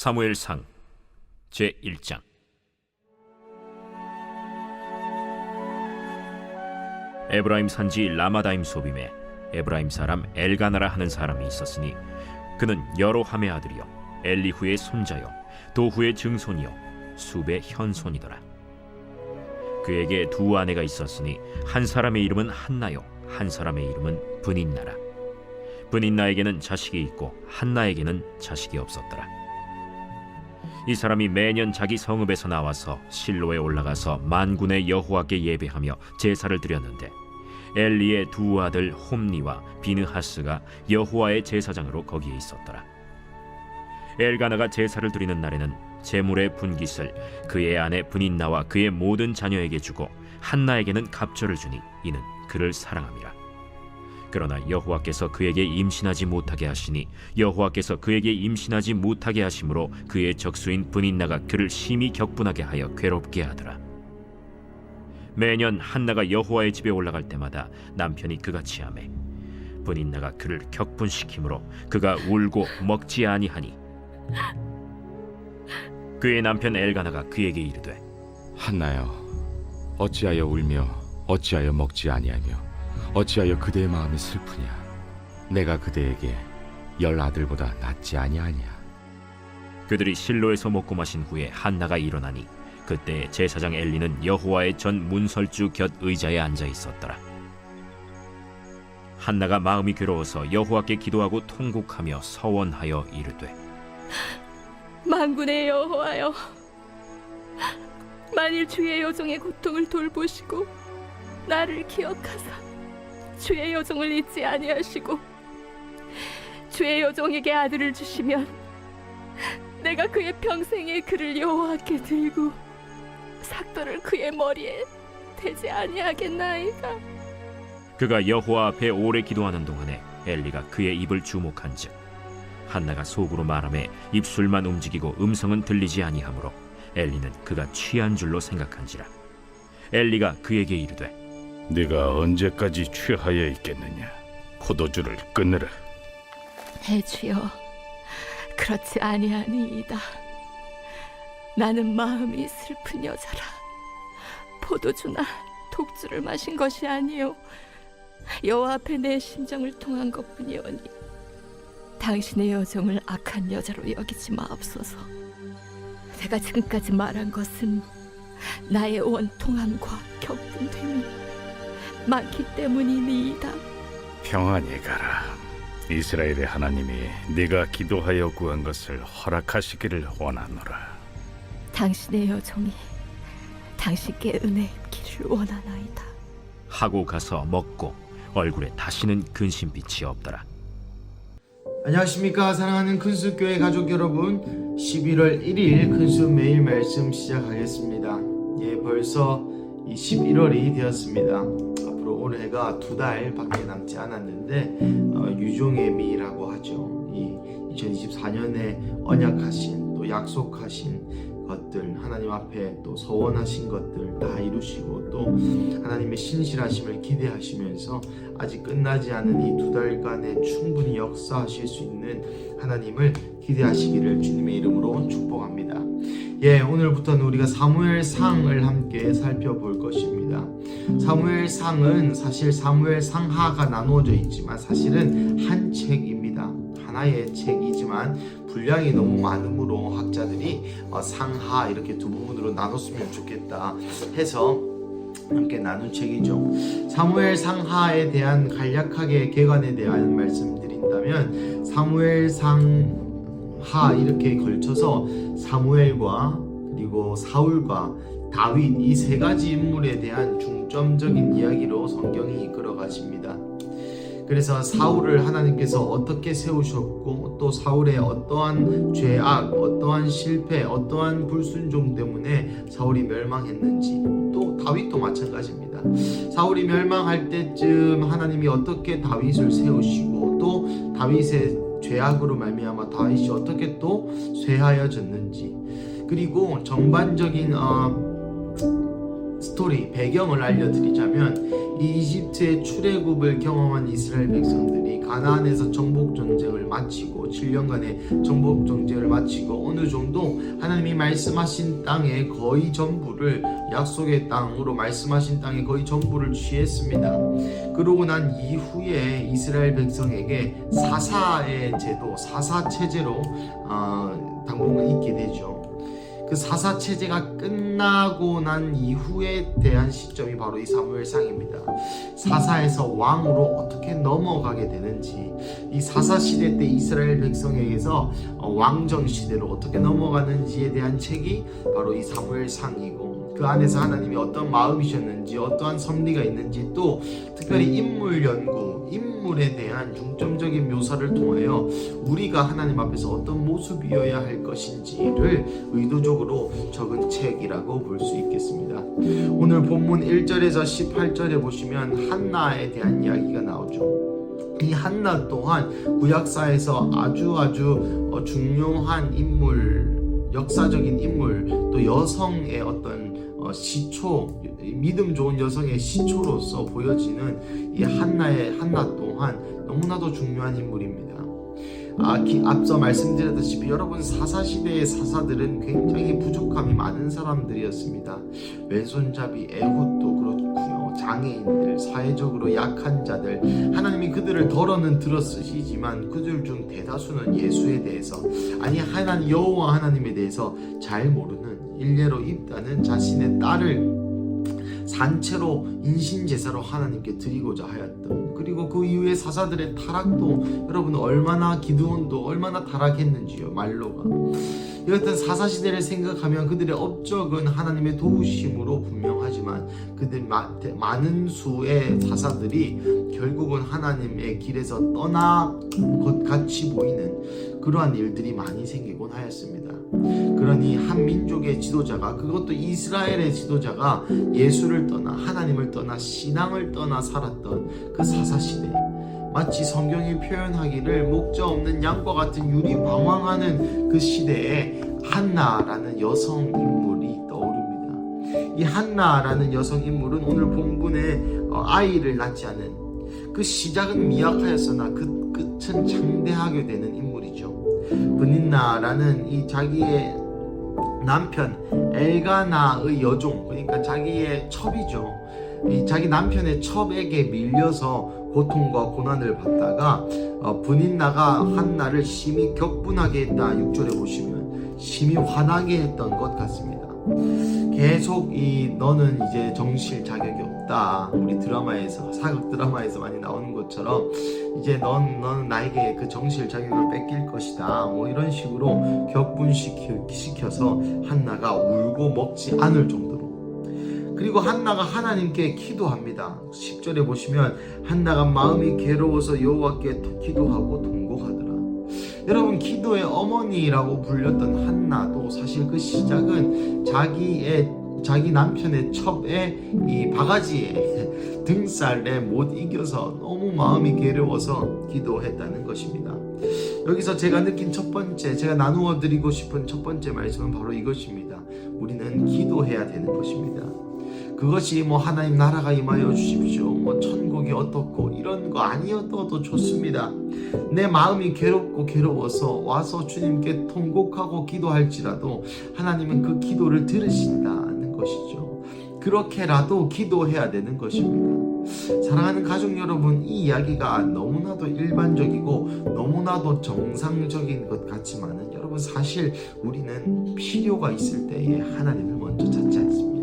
사무엘상 제1장. 에브라임 산지 라마다임 소빔에 에브라임 사람 엘가나라 하는 사람이 있었으니 그는 여로함의 아들이요 엘리후의 손자요 도후의 증손이요 숲의 현손이더라. 그에게 두 아내가 있었으니 한 사람의 이름은 한나요 한 사람의 이름은 브닌나라. 브닌나에게는 자식이 있고 한나에게는 자식이 없었더라. 이 사람이 매년 자기 성읍에서 나와서 실로에 올라가서 만군의 여호와께 예배하며 제사를 드렸는데 엘리의 두 아들 홈니와 비느하스가 여호와의 제사장으로 거기에 있었더라. 엘가나가 제사를 드리는 날에는 제물의 분깃을 그의 아내 브닌나와 그의 모든 자녀에게 주고 한나에게는 갑절을 주니 이는 그를 사랑함이라. 그러나 여호와께서 그에게 임신하지 못하게 하시니 여호와께서 그에게 임신하지 못하게 하심으로 그의 적수인 브닌나가 그를 심히 격분하게 하여 괴롭게 하더라. 매년 한나가 여호와의 집에 올라갈 때마다 남편이 그같이 하매 브닌나가 그를 격분시키므로 그가 울고 먹지 아니하니 그의 남편 엘가나가 그에게 이르되 한나여, 어찌하여 울며 어찌하여 먹지 아니하며 어찌하여 그대의 마음이 슬프냐? 내가 그대에게 10 아들보다 낫지 아니하냐? 그들이 실로에서 먹고 마신 후에 한나가 일어나니 그때 제사장 엘리는 여호와의 전 문설주 곁 의자에 앉아 있었더라. 한나가 마음이 괴로워서 여호와께 기도하고 통곡하며 서원하여 이르되 만군의 여호와여, 만일 주의 여종의 고통을 돌보시고 나를 기억하사 주의 여종을 잊지 아니하시고 주의 여종에게 아들을 주시면 내가 그의 평생에 그를 여호와께 들고 삭도를 그의 머리에 대지 아니하겠나이까. 그가 여호와 앞에 오래 기도하는 동안에 엘리가 그의 입을 주목한즉 한나가 속으로 말하며 입술만 움직이고 음성은 들리지 아니하므로 엘리는 그가 취한 줄로 생각한지라. 엘리가 그에게 이르되 네가 언제까지 취하여 있겠느냐? 포도주를 끊으라. 내 주여, 그렇지 아니하니이다. 나는 마음이 슬픈 여자라. 포도주나 독주를 마신 것이 아니요 여호와 앞에 내 심정을 통한 것뿐이오니 당신의 여종을 악한 여자로 여기지 마옵소서. 내가 지금까지 말한 것은 나의 원통함과 격분됨이 많기 때문이니이다. 평안히 가라. 이스라엘의 하나님이 네가 기도하여 구한 것을 허락하시기를 원하노라. 당신의 여종이 당신께 은혜 입기를 원하나이다. 하고 가서 먹고 얼굴에 다시는 근심빛이 없더라. 안녕하십니까 사랑하는 큰숲교회 가족 여러분, 11월 1일 큰숲 매일 말씀 시작하겠습니다. 벌써 이 11월이 되었습니다. 앞으로 올해가 2달밖에 남지 않았는데 유종의 미라고 하죠. 이 2024년에 언약하신 또 약속하신 것들, 하나님 앞에 또 서원하신 것들 다 이루시고 또 하나님의 신실하심을 기대하시면서 아직 끝나지 않은 이 2달간에 충분히 역사하실 수 있는 하나님을 기대하시기를 주님의 이름으로 축복합니다. 오늘부터는 우리가 사무엘상을 함께 살펴볼 것입니다. 사무엘상은 사실 사무엘상하가 나누어져 있지만 사실은 한 책입니다. 하나의 책이지만 분량이 너무 많으므로 학자들이 상하 이렇게 두 부분으로 나눴으면 좋겠다 해서 함께 나눈 책이죠. 사무엘 상하에 대한 간략하게 개관에 대한 말씀드린다면 사무엘 상하 이렇게 걸쳐서 사무엘과 그리고 사울과 다윗 이 세 가지 인물에 대한 중점적인 이야기로 성경이 이끌어 가십니다. 그래서 사울을 하나님께서 어떻게 세우셨고 또 사울의 어떠한 죄악, 어떠한 실패, 어떠한 불순종 때문에 사울이 멸망했는지, 또 다윗도 마찬가지입니다. 사울이 멸망할 때쯤 하나님이 어떻게 다윗을 세우시고 또 다윗의 죄악으로 말미암아 다윗이 어떻게 또 쇠하여졌는지, 그리고 전반적인 스토리, 배경을 알려드리자면 이 이집트의 출애굽을 경험한 이스라엘 백성들이 가나안에서 정복 전쟁을 마치고 7년간의 정복 전쟁을 마치고 어느 정도 하나님이 말씀하신 땅의 거의 전부를, 약속의 땅으로 말씀하신 땅의 거의 전부를 취했습니다. 그러고 난 이후에 이스라엘 백성에게 사사의 제도, 사사 체제로 당분간 있게 되죠. 그 사사 체제가 끝나고 난 이후에 대한 시점이 바로 이 사무엘상입니다. 사사에서 왕으로 어떻게 넘어가게 되는지, 이 사사 시대 때 이스라엘 백성에게서 왕정 시대로 어떻게 넘어가는지에 대한 책이 바로 이 사무엘상이고, 그 안에서 하나님이 어떤 마음이셨는지, 어떠한 섭리가 있는지, 또 특별히 인물 연구, 인물에 대한 중점적인 묘사를 통하여 우리가 하나님 앞에서 어떤 모습이어야 할 것인지를 의도적으로 적은 책이라고 볼 수 있겠습니다. 오늘 본문 1절에서 18절에 보시면 한나에 대한 이야기가 나오죠. 이 한나 또한 구약사에서 아주 중요한 인물, 역사적인 인물, 또 여성의 어떤 시초, 믿음 좋은 여성의 시초로서 보여지는 이 한나 또한 너무나도 중요한 인물입니다. 앞서 말씀드렸다시피 여러분, 사사시대의 사사들은 굉장히 부족함이 많은 사람들이었습니다. 왼손잡이 에훗도 그렇고요, 장애인들, 사회적으로 약한 자들, 하나님이 그들을 덜어는 들었으시지만 그들 중 대다수는 예수에 대해서, 아니 하나님 여호와 하나님에 대해서 잘 모르는, 일례로 입다는 자신의 딸을 산채로 인신제사로 하나님께 드리고자 하였던, 그리고 그 이후에 사사들의 타락도 여러분 얼마나, 기드온도 얼마나 타락했는지요. 말로가 이 같은 사사시대를 생각하면 그들의 업적은 하나님의 도우심으로 분명하지만 그들 많은 수의 사사들이 결국은 하나님의 길에서 떠나 것 같이 보이는 그러한 일들이 많이 생기곤 하였습니다. 그러니 한 민족의 지도자가, 그것도 이스라엘의 지도자가 예수를 떠나, 하나님을 떠나, 신앙을 떠나 살았던 그 사사시대, 마치 성경이 표현하기를 목자 없는 양과 같은 율이 방황하는 그 시대에 한나라는 여성 인물이 떠오릅니다. 이 한나라는 여성 인물은 오늘 본문에 아이를 낳지 않은, 그 시작은 미약하였으나 그 끝은 장대하게 되는 인물이죠. 브닌나라는 이 자기의 남편 엘가나의 여종, 그러니까 자기의 첩이죠. 이 자기 남편의 첩에게 밀려서 고통과 고난을 받다가 브닌나가 한나를 심히 격분하게 했다. 6절에 보시면 심히 화나게 했던 것 같습니다. 계속 너는 이제 정실 자격이 없다. 우리 드라마에서, 사극 드라마에서 많이 나오는 것처럼 이제 너는 나에게 그 정실 자격을 뺏길 것이다. 뭐 이런 식으로 격분시켜서 한나가 울고 먹지 않을 정도로. 그리고 한나가 하나님께 기도합니다. 10절에 보시면 한나가 마음이 괴로워서 여호와께 기도하고 동곡하더라. 여러분, 기도의 어머니라고 불렸던 한나도 사실 그 시작은 자기 남편의 첩의 이 바가지에 등살에 못 이겨서 너무 마음이 괴로워서 기도했다는 것입니다. 여기서 제가 느낀 첫 번째, 제가 나누어 드리고 싶은 첫 번째 말씀은 바로 이것입니다. 우리는 기도해야 되는 것입니다. 그것이 하나님 나라가 임하여 주십시오, 천국이 어떻고 이런 거 아니어도 좋습니다. 내 마음이 괴로워서 와서 주님께 통곡하고 기도할지라도 하나님은 그 기도를 들으신다는 것이죠. 그렇게라도 기도해야 되는 것입니다. 사랑하는 가족 여러분, 이 이야기가 너무나도 일반적이고 너무나도 정상적인 것 같지만은 여러분, 사실 우리는 필요가 있을 때에 하나님을 먼저 찾지 않습니다.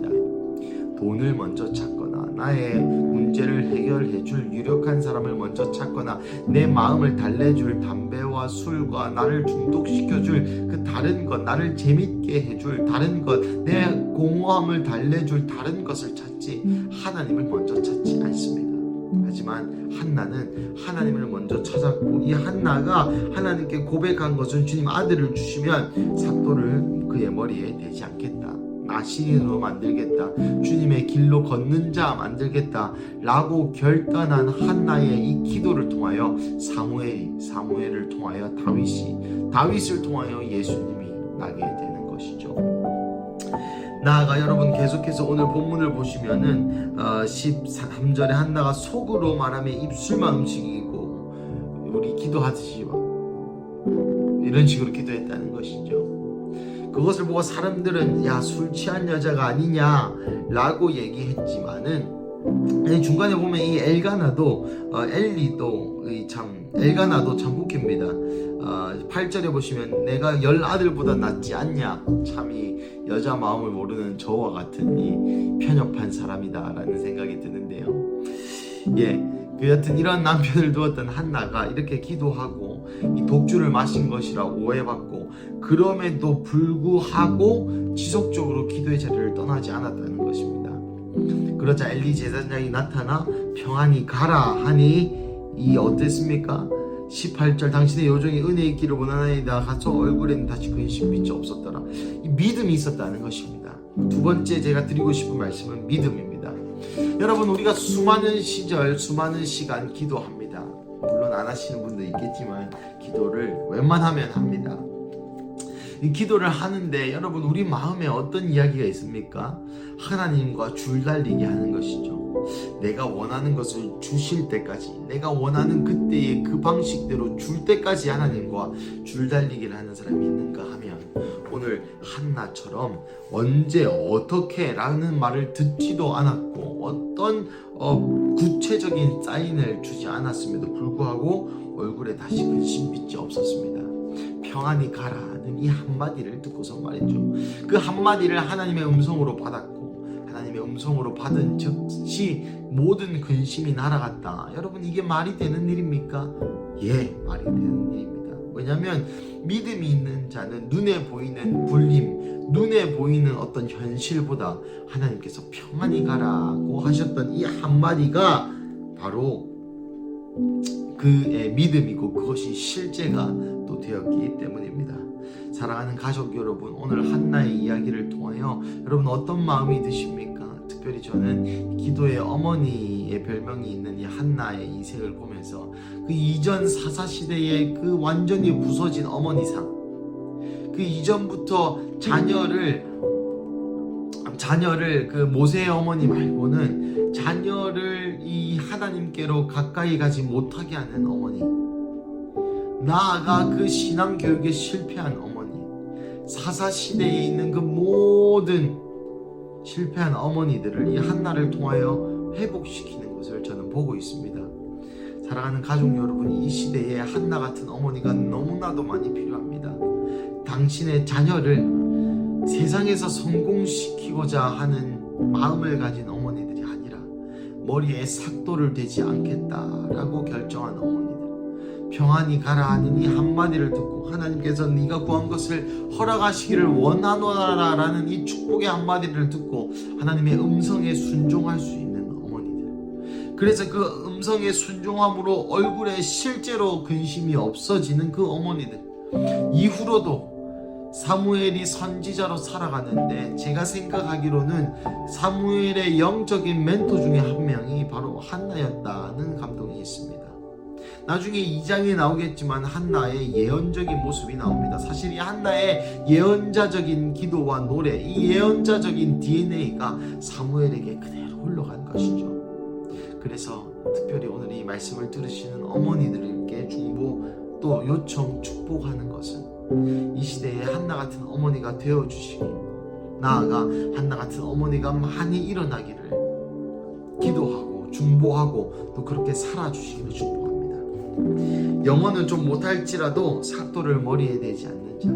돈을 먼저 찾거나, 나의 문제를 해결해 줄 유력한 사람을 먼저 찾거나, 내 마음을 달래줄 담배와 술과 나를 중독시켜 줄 그 다른 것, 나를 재밌게 해줄 다른 것, 내 공허함을 달래줄 다른 것을 찾지 하나님을 먼저 찾지 않습니다. 하지만 한나는 하나님을 먼저 찾았고, 이 한나가 하나님께 고백한 것은 주님 아들을 주시면 삭도를 그의 머리에 대지 않겠다, 나시인으로 만들겠다, 주님의 길로 걷는 자 만들겠다 라고 결단한 한나의 이 기도를 통하여 사무엘을 통하여 다윗을 통하여 예수님이 나게 되는 것이죠. 나아가 여러분 계속해서 오늘 본문을 보시면은 13절에 한나가 속으로 말하며 입술만 움직이고 우리 기도하듯이 이런 식으로 기도했다는 것이죠. 그것을 보고 사람들은 야, 술 취한 여자가 아니냐 라고 얘기했지만은 중간에 보면 이 엘가나도 엘가나도 참 웃깁니다. 8절에 보시면 내가 10아들보다 낫지 않냐, 참 이 여자 마음을 모르는 저와 같은 이 편협한 사람이다 라는 생각이 드는데요. 여하튼 이런 남편을 두었던 한나가 이렇게 기도하고 이 독주를 마신 것이라 오해받고 그럼에도 불구하고 지속적으로 기도의 자리를 떠나지 않았다는 것입니다. 그러자 엘리 제사장이 나타나 평안히 가라 하니 이 어땠습니까? 18절 당신의 요정이 은혜 있기를 원하나이다. 가서 얼굴에는 다시 근심빛이 없었더라. 이 믿음이 있었다는 것입니다. 두 번째 제가 드리고 싶은 말씀은 믿음입니다. 여러분, 우리가 수많은 시절 수많은 시간 기도합니다. 물론 안 하시는 분도 있겠지만 기도를 웬만하면 합니다. 이 기도를 하는데 여러분, 우리 마음에 어떤 이야기가 있습니까? 하나님과 줄달리게 하는 것이죠. 내가 원하는 것을 주실 때까지, 내가 원하는 그때의 그 방식대로 줄 때까지 하나님과 줄달리기를 하는 사람이 있는가 하면 오늘 한나처럼 언제 어떻게 라는 말을 듣지도 않았고 어떤 구체적인 사인을 주지 않았음에도 불구하고 얼굴에 다시 근심빛이 없었습니다. 평안히 가라는 이 한마디를 듣고서 말이죠. 그 한마디를 하나님의 음성으로 받았고 하나님의 음성으로 받은 즉시 모든 근심이 날아갔다. 여러분, 이게 말이 되는 일입니까? 예, 말이 되는 일입니다. 왜냐하면 믿음이 있는 자는 눈에 보이는 불림, 눈에 보이는 어떤 현실보다 하나님께서 평안히 가라고 하셨던 이 한마디가 바로 그의 믿음이고 그것이 실제가 또 되었기 때문입니다. 사랑하는 가족 여러분, 오늘 한나의 이야기를 통하여 여러분 어떤 마음이 드십니까? 특별히 저는 기도의 어머니의 별명이 있는 이 한나의 인생을 보면서 그 이전 사사시대의 그 완전히 부서진 어머니상, 그 이전부터 자녀를 그 모세의 어머니 말고는 자녀를 이 하나님께로 가까이 가지 못하게 하는 어머니, 나아가 그 신앙교육에 실패한 어머니, 사사시대에 있는 그 모든 실패한 어머니들을 이 한나를 통하여 회복시키는 것을 저는 보고 있습니다. 사랑하는 가족 여러분, 이 시대에 한나 같은 어머니가 너무나도 많이 필요합니다. 당신의 자녀를 세상에서 성공시키고자 하는 마음을 가진 어머니들이 아니라 머리에 삭도를 대지 않겠다라고 결정한 어머니들, 평안히 가라 하는 이 한마디를 듣고 하나님께서 네가 구한 것을 허락하시기를 원하노라라는 이 축복의 한마디를 듣고 하나님의 음성에 순종할 수 있는 어머니들, 그래서 그 음성의 순종함으로 얼굴에 실제로 근심이 없어지는 그 어머니들, 이후로도 사무엘이 선지자로 살아가는데 제가 생각하기로는 사무엘의 영적인 멘토 중에 한 명이 바로 한나였다는 감동이 있습니다. 나중에 2장에 나오겠지만 한나의 예언적인 모습이 나옵니다. 사실 이 한나의 예언자적인 기도와 노래, 이 예언자적인 DNA가 사무엘에게 그대로 흘러간 것이죠. 그래서 특별히 오늘 이 말씀을 들으시는 어머니들께 중보 또 요청 축복하는 것은 이 시대에 한나 같은 어머니가 되어주시기, 나아가 한나 같은 어머니가 많이 일어나기를 기도하고 중보하고 또 그렇게 살아주시기를 축복합니다. 영어는 좀 못할지라도 삭도를 머리에 대지 않는 자,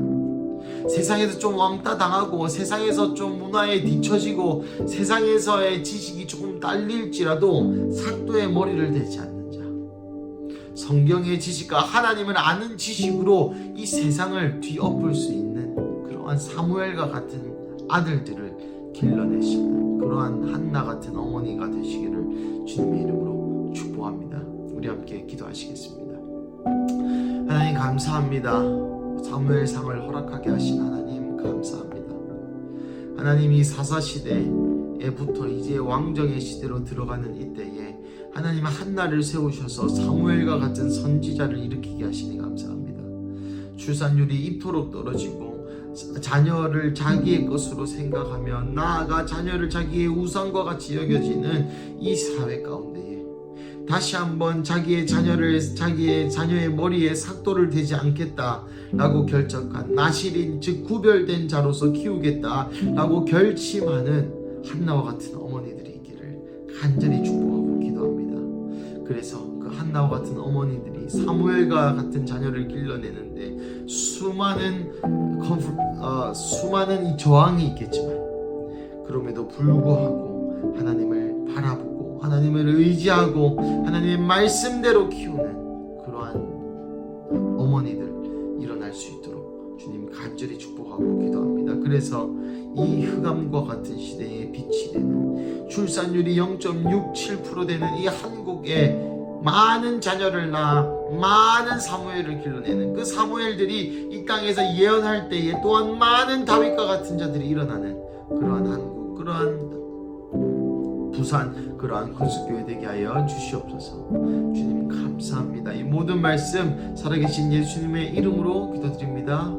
세상에서 좀 왕따 당하고 세상에서 좀 문화에 뒤처지고 세상에서의 지식이 조금 딸릴지라도 삭도에 머리를 대지 않는 자, 성경의 지식과 하나님을 아는 지식으로 이 세상을 뒤엎을 수 있는 그러한 사무엘과 같은 아들들을 길러내시는 그러한 한나 같은 어머니가 되시기를 주님의 이름으로 축복합니다. 우리 함께 기도하시겠습니다. 하나님 감사합니다. 사무엘상을 허락하게 하신 하나님 감사합니다. 하나님, 이 사사시대에부터 이제 왕정의 시대로 들어가는 이때에 하나님 한나를 세우셔서 사무엘과 같은 선지자를 일으키게 하시니 감사합니다. 출산율이 이토록 떨어지고 자녀를 자기의 것으로 생각하며 나아가 자녀를 자기의 우상과 같이 여겨지는 이 사회 가운데에 다시 한번 자기의 자녀의 머리에 삭도를 대지 않겠다라고 결정한 나실인 즉 구별된 자로서 키우겠다라고 결심하는 한나와 같은 어머니들이 있기를 간절히 축복하고 기도합니다. 그래서 그 한나와 같은 어머니들이 사무엘과 같은 자녀를 길러내는데 수많은 이 저항이 있겠지만 그럼에도 불구하고 하나님을 바라보고 하나님을 의지하고 하나님의 말씀대로 키우는 그러한 어머니들 일어날 수 있도록 주님 간절히 축복하고 기도합니다. 그래서 이 흑암과 같은 시대에 빛이 되는 출산율이 0.67% 되는 이 한국에 많은 자녀를 낳아 많은 사무엘을 길러내는 그 사무엘들이 이 땅에서 예언할 때에 또한 많은 다윗과 같은 자들이 일어나는 그러한 한국, 그러한 부산, 그러한 건축교회 되게 하여 주시옵소서. 주님 감사합니다. 이 모든 말씀 살아계신 예수님의 이름으로 기도드립니다.